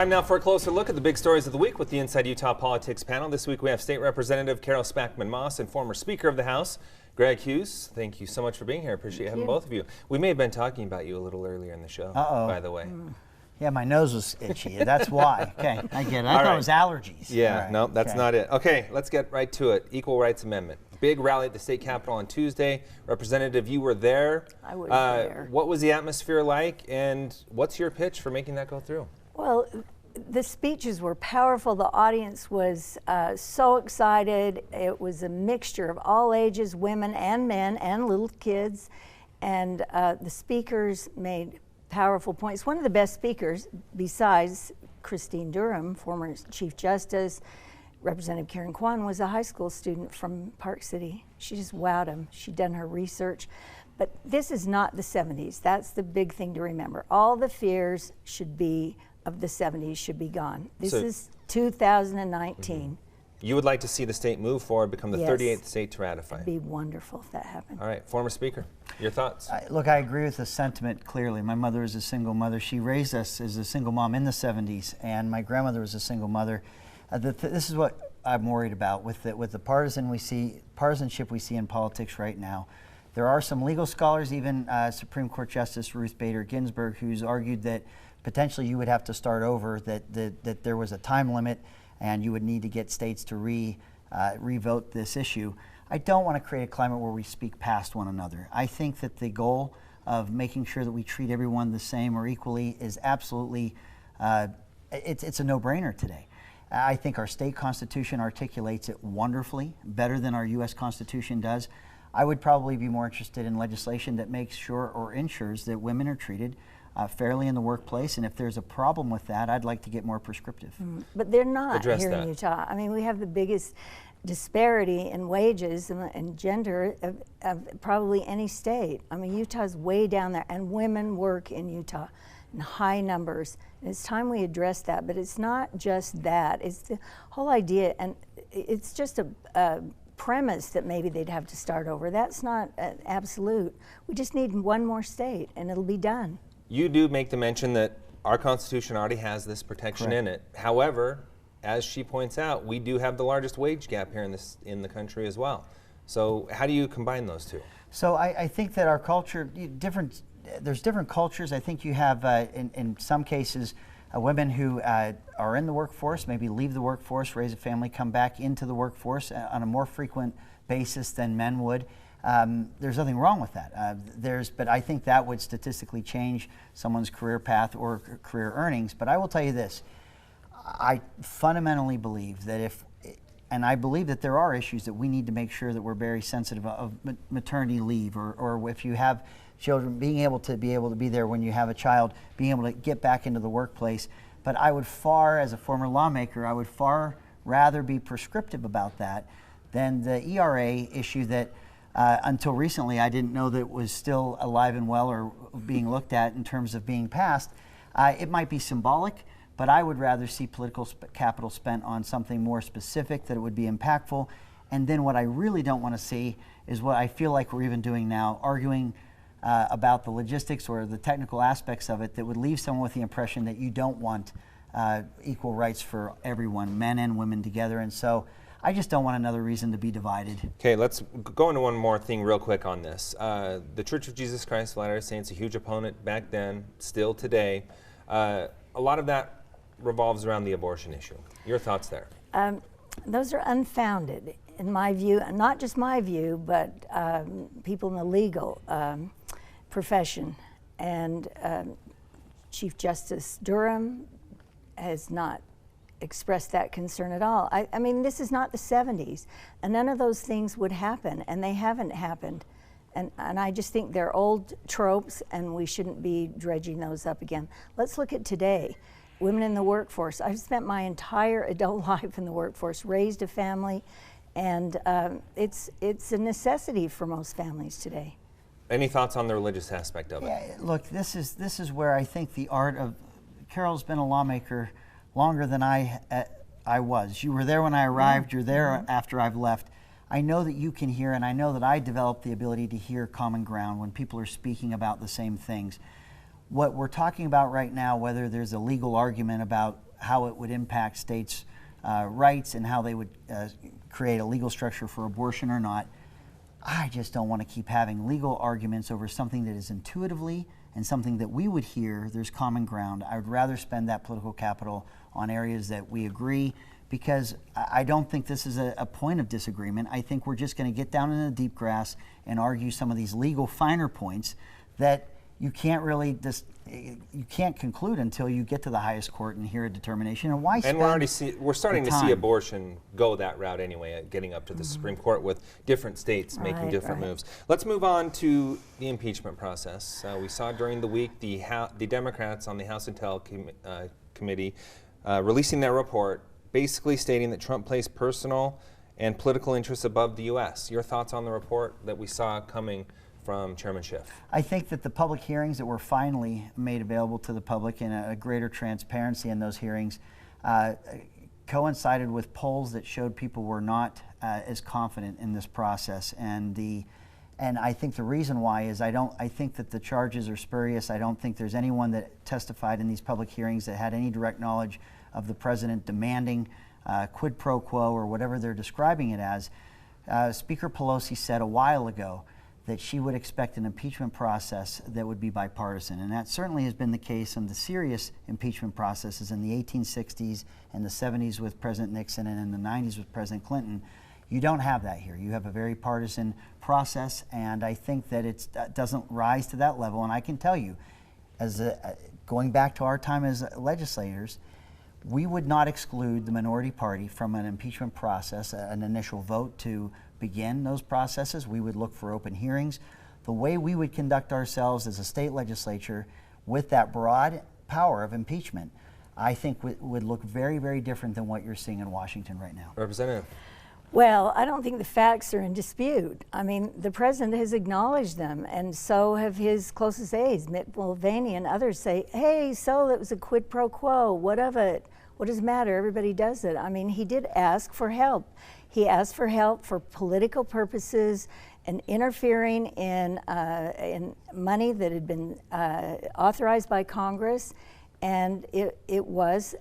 Time now for a closer look at the big stories of the week with the Inside Utah Politics panel. This week we have State Representative Carol Spackman-Moss and former Speaker of the House, Greg Hughes. Thank you so much for being here. I appreciate having both of you. We may have been talking about you a little earlier in the show, by the way. Yeah, my nose was itchy. That's why. Okay, I get it. I thought it was allergies. Yeah, no, that's not it. Okay, let's get right to it. Equal Rights Amendment. Big rally at the state capitol on Tuesday. Representative, you were there. I was there. What was the atmosphere like, and what's your pitch for making that go through? Well, the speeches were powerful. The audience was so excited. It was a mixture of all ages, women and men and little kids. And the speakers made powerful points. One of the best speakers, besides Christine Durham, former Chief Justice, Representative Karen Kwan, was a high school student from Park City. She just wowed him. She'd done her research. But this is not the 70s. That's the big thing to remember. All the fears of the 70s should be gone. This is 2019. You would like to see the state move forward, become the 38th state to ratify. It'd be wonderful if that happened. All right, former Speaker, your thoughts? Look, I agree with the sentiment clearly. My mother is a single mother. She raised us as a single mom in the 70s, and my grandmother was a single mother. This is what I'm worried about with the partisanship we see in politics right now. There are some legal scholars, even Supreme Court Justice Ruth Bader Ginsburg, who's argued that potentially you would have to start over, that there was a time limit and you would need to get states to re-vote this issue. I don't want to create a climate where we speak past one another. I think that the goal of making sure that we treat everyone the same or equally is absolutely, it's a no-brainer today. I think our state constitution articulates it wonderfully, better than our U.S. Constitution does. I would probably be more interested in legislation that makes sure or ensures that women are treated fairly in the workplace, and if there's a problem with that, I'd like to get more prescriptive. But they're not here in Utah. I mean, we have the biggest disparity in wages and gender of probably any state. I mean, Utah's way down there, and women work in Utah in high numbers. And it's time we address that, but it's not just that. It's the whole idea, and it's just a premise that maybe they'd have to start over. That's not absolute. We just need one more state, and it'll be done. You do make the mention that our Constitution already has this protection in it. However, as she points out, we do have the largest wage gap here in the country as well. So how do you combine those two? So I think that our culture, there's different cultures. I think you have, in some cases, women who are in the workforce, maybe leave the workforce, raise a family, come back into the workforce on a more frequent basis than men would. There's nothing wrong with that. But I think that would statistically change someone's career path or career earnings. But I will tell you this, I fundamentally believe that and I believe that there are issues that we need to make sure that we're very sensitive of maternity leave, or if you have children, being able to be there when you have a child, being able to get back into the workplace. But as a former lawmaker, I would far rather be prescriptive about that than the ERA issue that until recently I didn't know that was still alive and well or being looked at in terms of being passed. It might be symbolic, but I would rather see political capital spent on something more specific, that it would be impactful. And then what I really don't want to see is what I feel like we're even doing now, arguing about the logistics or the technical aspects of it that would leave someone with the impression that you don't want equal rights for everyone, men and women together. And so I just don't want another reason to be divided. Okay, let's go into one more thing real quick on this. The Church of Jesus Christ of Latter-day Saints, a huge opponent back then, still today. A lot of that revolves around the abortion issue. Your thoughts there? Those are unfounded, in my view, and not just my view, but people in the legal profession. And Chief Justice Durham has not expressed that concern at all. I mean, this is not the 70s, and none of those things would happen, and they haven't happened. And I just think they're old tropes, and we shouldn't be dredging those up again. Let's look at today. Women in the workforce. I've spent my entire adult life in the workforce, raised a family, and it's a necessity for most families today. Any thoughts on the religious aspect of it? Yeah, look, this is where I think the art of, Carol's been a lawmaker longer than I was. You were there when I arrived, you're there after I've left. I know that you can hear, and I know that I developed the ability to hear common ground when people are speaking about the same things. What we're talking about right now, whether there's a legal argument about how it would impact states' rights and how they would create a legal structure for abortion or not. I just don't want to keep having legal arguments over something that is intuitively and something that we would hear there's common ground. I would rather spend that political capital on areas that we agree, because I don't think this is a point of disagreement. I think we're just going to get down in the deep grass and argue some of these legal finer points that you can't really you can't conclude until you get to the highest court and hear a determination. And why? And we're starting to see abortion go that route anyway, getting up to the Supreme Court with different states making different moves. Let's move on to the impeachment process. We saw during the week the Democrats on the House Intel Committee releasing their report, basically stating that Trump placed personal and political interests above the U.S. Your thoughts on the report that we saw coming from Chairman Schiff? I think that the public hearings that were finally made available to the public and a greater transparency in those hearings coincided with polls that showed people were not as confident in this process. And I think the reason why is I think that the charges are spurious. I don't think there's anyone that testified in these public hearings that had any direct knowledge of the president demanding quid pro quo or whatever they're describing it as. Speaker Pelosi said a while ago that she would expect an impeachment process that would be bipartisan. And that certainly has been the case in the serious impeachment processes in the 1860s and the 70s with President Nixon and in the 90s with President Clinton. You don't have that here. You have a very partisan process, and I think that it doesn't rise to that level. And I can tell you, going back to our time as legislators, we would not exclude the minority party from an impeachment process, an initial vote to begin those processes. We would look for open hearings. The way we would conduct ourselves as a state legislature with that broad power of impeachment, I think would look very, very different than what you're seeing in Washington right now. Representative. Well, I don't think the facts are in dispute. I mean, the president has acknowledged them, and so have his closest aides. Mitt Mulvaney and others say, hey, so it was a quid pro quo. What of it? What does it matter? Everybody does it. I mean, he did ask for help. He asked for help for political purposes and interfering in money that had been authorized by Congress, and it was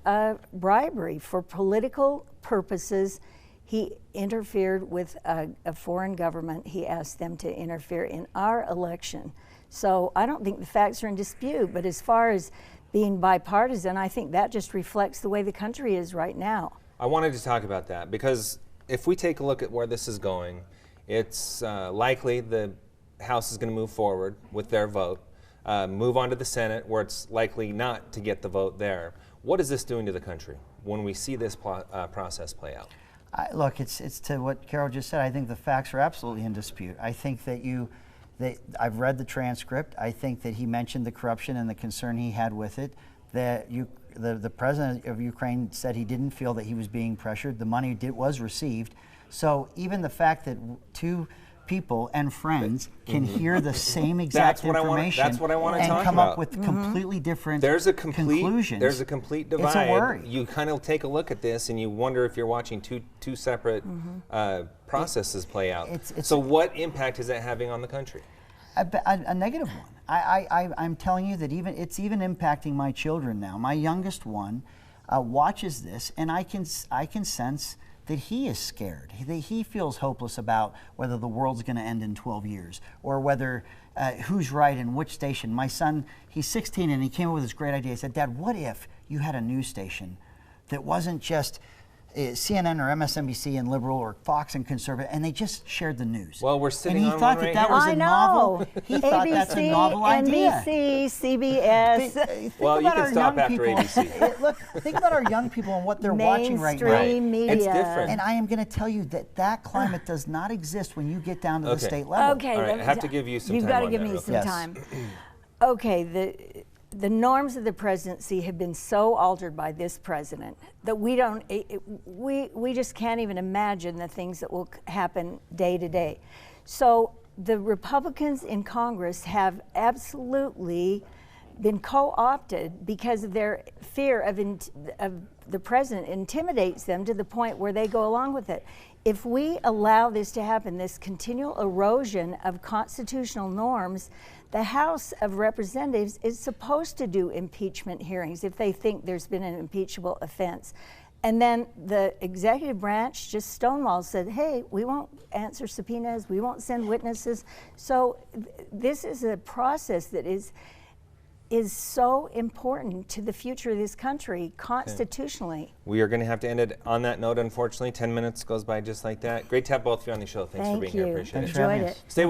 bribery for political purposes. He interfered with a foreign government. He asked them to interfere in our election. So I don't think the facts are in dispute, but as far as being bipartisan, I think that just reflects the way the country is right now. I wanted to talk about that because if we take a look at where this is going, it's likely the House is going to move forward with their vote, move on to the Senate where it's likely not to get the vote there. What is this doing to the country when we see this process play out? Look, it's to what Carol just said. I think the facts are absolutely in dispute. I think that I've read the transcript. I think that he mentioned the corruption and the concern he had with it. That the president of Ukraine said he didn't feel that he was being pressured. The money was received. So even the fact that two people and friends can hear the same exact information that's what I want to and talk come about. up with completely different Conclusions. conclusions. There's a complete divide. It's a worry. You kind of take a look at this and you wonder if you're watching two separate processes play out. So what impact is that having on the country? A negative one. I'm telling you that it's even impacting my children now. My youngest one watches this, and I can sense that he is scared. He feels hopeless about whether the world's going to end in 12 years or whether who's right in which station. My son, he's 16, and he came up with this great idea. He said, Dad, what if you had a news station that wasn't just CNN or MSNBC and liberal or Fox and conservative, and they just shared the news. Well, we're sitting on one right right here. I know. He thought that's a novel idea. ABC, CBS. Think well, you about can our stop young after people. ABC. Look, think about our young people and what they're watching right now. Mainstream media. It's different. And I am going to tell you that climate does not exist when you get down to the state level. Okay, All right, I have to give you some You've time got to on give that me real some quick. time. Okay, the norms of the presidency have been so altered by this president that we just can't even imagine the things that will happen day to day. So the Republicans in Congress have absolutely been co-opted because of their fear of the president intimidates them to the point where they go along with it. If we allow this to happen, this continual erosion of constitutional norms, The House of Representatives is supposed to do impeachment hearings if they think there's been an impeachable offense. And then the executive branch just stonewalled, said, hey, we won't answer subpoenas, we won't send witnesses. So this is a process that is so important to the future of this country constitutionally. Okay. We are going to have to end it on that note, unfortunately. 10 minutes goes by just like that. Great to have both of you on the show. Thanks for being here. Appreciate it. Enjoyed it. Stay